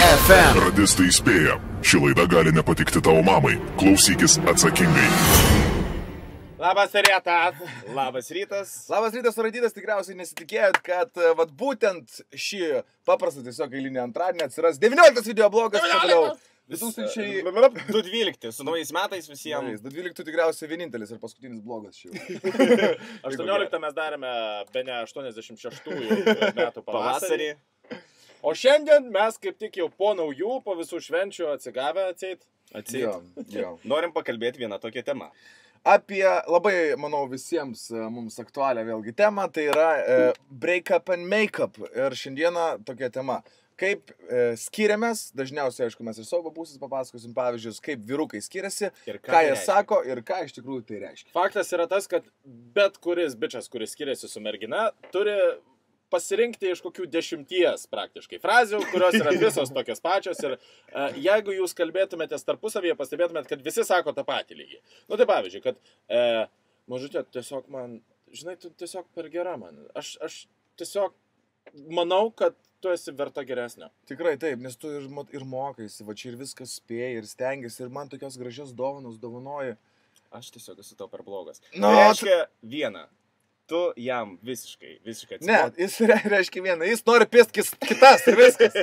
FM. Radistai įspėja, ši laida gali nepatikti tavo mamai. Klausykis atsakingai. Labas rytas. Labas rytas. Labas rytas, Raidytas, tikriausiai nesitikėjot, kad vat būtent šį paprastą tiesiog eilinį antradienį atsiras 19 videoblogas. 2012 su naujais metais visiems. 2012 tikriausiai vienintelis ir paskutinis blogas šį. 18 mes darėme bene 86 metų pavasarį. O šiandien mes kaip tik jau po naujų, po visų švenčių atsigavę atseit. Jo. Norim pakalbėti vieną tokią temą. Apie labai, manau, visiems mums aktualią vėlgi temą, tai yra break-up and make-up. Ir šiandieną tokia tema. Kaip skiriamės, dažniausiai, aišku, mes ir savo pusės papasakosim pavyzdžius, kaip vyrukai skiriasi, ką jie sako ir ką iš tikrųjų tai reiškia. Faktas yra tas, kad bet kuris bičas, kuris skiriasi su mergina, turi pasirinkti iš kokių 10 praktiškai frazių, kurios yra visos tokios pačios ir jeigu jūs kalbėtumėtės tarpusavyje, pastebėtumėt, kad visi sako tą patį lygį. Nu tai pavyzdžiui, kad mažutė, tiesiog man, žinai, tu tiesiog per gera man. Aš tiesiog manau, kad tu esi verta geresnio. Tikrai taip, nes tu ir mokaisi, va čia ir viskas spėjai ir stengiasi ir man tokios gražios dovanos dovanoji. Aš tiesiog esu tau per blogas. No, reiškia vieną. Tu jam visiškai atsibodo. Ne, jis reiškia vieną, jis nori pist kitas ir viskas.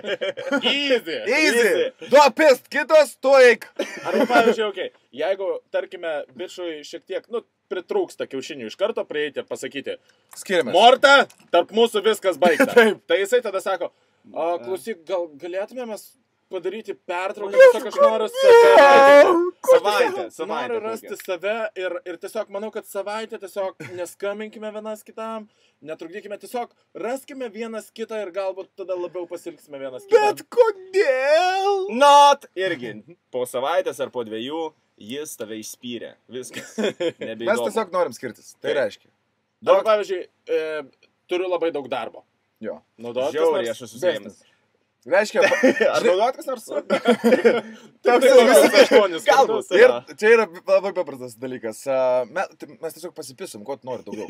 Easy. Du pist kitas, tu eik. Arba pavyzdžiui, jeigu, tarkime, bičui šiek tiek, pritrūksta kiaušinių iš karto prieiti ir pasakyti, skiriamės. Morta, tarp mūsų viskas baigta. Tai jisai tada sako, klausyk, gal galėtume mes padaryti pertrauką, tiesiog aš noriu savaitę. Noriu rasti save ir tiesiog manau, kad savaitę tiesiog neskambinkime vienas kitam, netrukdykime, tiesiog raskime vienas kitą ir galbūt tada labiau pasilgsime vienas kitą. Bet kodėl? Irgi po savaitės ar po 2 jis tave išspyrė. Viskas. Nebeįdomu. Mes tiesiog norim skirtis. Tai reiškia. Dabar, pavyzdžiui, turiu labai daug darbo. Jo. Naudotis Žiauriai aš esu susėjimas. Reiškia, ar naudot kas nors? Galbūt. Ir čia yra labai paprastas dalykas. Mes tiesiog pasipisom, ko tu nori daugiau.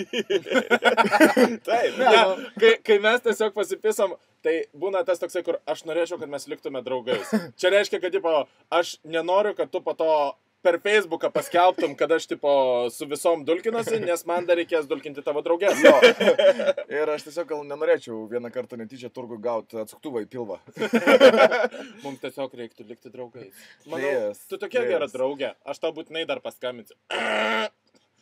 Taip. Kai mes tiesiog pasipisom, tai būna tas toksai, kur aš norėčiau, kad mes liktume draugais. Čia reiškia, kad aš nenoriu, kad tu po to per Facebooką paskelbtum, kad aš su visom dulkinuosi, nes man dar reikės dulkinti tavo draugės. Jo. Ir aš tiesiog gal nenorėčiau vieną kartą netyčia turgui gauti atsuktuvą į pilvą. Mums tiesiog reiktų likti draugais. Manau, tu tokia gera draugė. Aš tau būtinai dar paskambinsiu.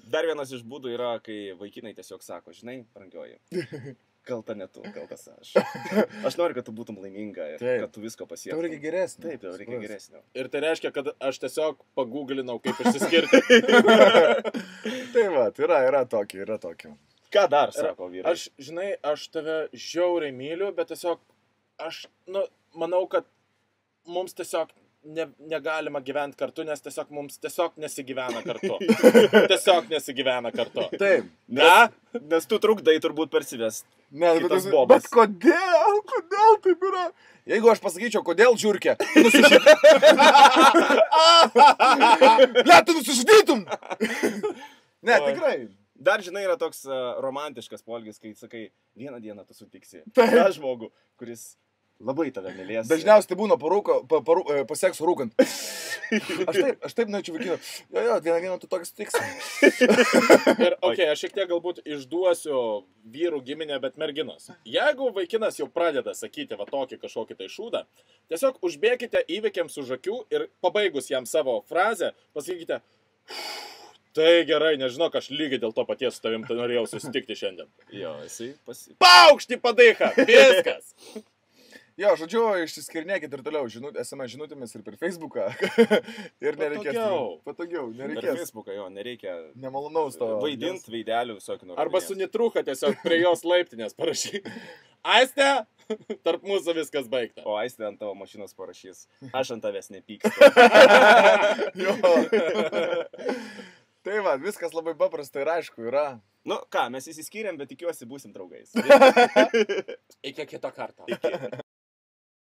Dar vienas iš būdų yra, kai vaikinai tiesiog sako, žinai, brangioji. Kalta ne tu, kaltas aš. Aš noriu, kad tu būtum laiminga ir kad tu visko pasiektum. Tau reikia geresnio. Taip, tau reikia geresnio. Ir tai reiškia, kad aš tiesiog paguglinau, kaip išsiskirti. Tai va, yra tokio. Ką dar sako vyrai? Aš tave žiauriai myliu, bet tiesiog aš, manau, kad mums tiesiog negalima gyventi kartu, nes tiesiog mums nesigyvena kartu. Tiesiog nesigyvena kartu. Taip. Nes tu trukdai turbūt persivest. Ne, bet kodėl taip yra? Jeigu aš pasakyčiau, kodėl žiūrkė, tu nusižydytum. Ne, tu nusižydytum. Ne, tikrai. Dar, žinai, yra toks romantiškas poelgis, kai sakai, vieną dieną tu sutiksi tą žmogų, kuris labai tave mylės. Dažniausiai tai būna po sekso rūkant. Aš taip norėčiau vaikino. Jo, vieną dieną tu toks tiksi. Ir, aš šiek tiek galbūt išduosiu vyrų giminę, bet merginos. Jeigu vaikinas jau pradeda sakyti va tokį kažkokį tai šūdą, tiesiog užbėkite įvykiams už akių ir pabaigus jam savo frazę, pasakykite, tai gerai, nežinok, aš lygiai dėl to paties su tavim norėjau susitikti šiandien. Jo, esi paukšti padaicha, viskas. Jo, žodžiu, išsiskirnėkit ir toliau SMS žinutėmis ir per Facebooką. Ir nereikės. Patogiau. Nereikės. Per Facebooką, jo, nereikia. Nemalonaus to. Vaidint veidelių visokių norų. Arba su nitruka tiesiog prie jos laiptinės parašy. Aiste, tarp mūsų viskas baigta. O Aiste ant tavo mašinos parašys. Aš ant tavęs nepykstu. Jo. Tai va, viskas labai paprasta ir aišku yra. Mes įsiskyrėm, bet tikiuosi būsim draugais. Iki kito karto.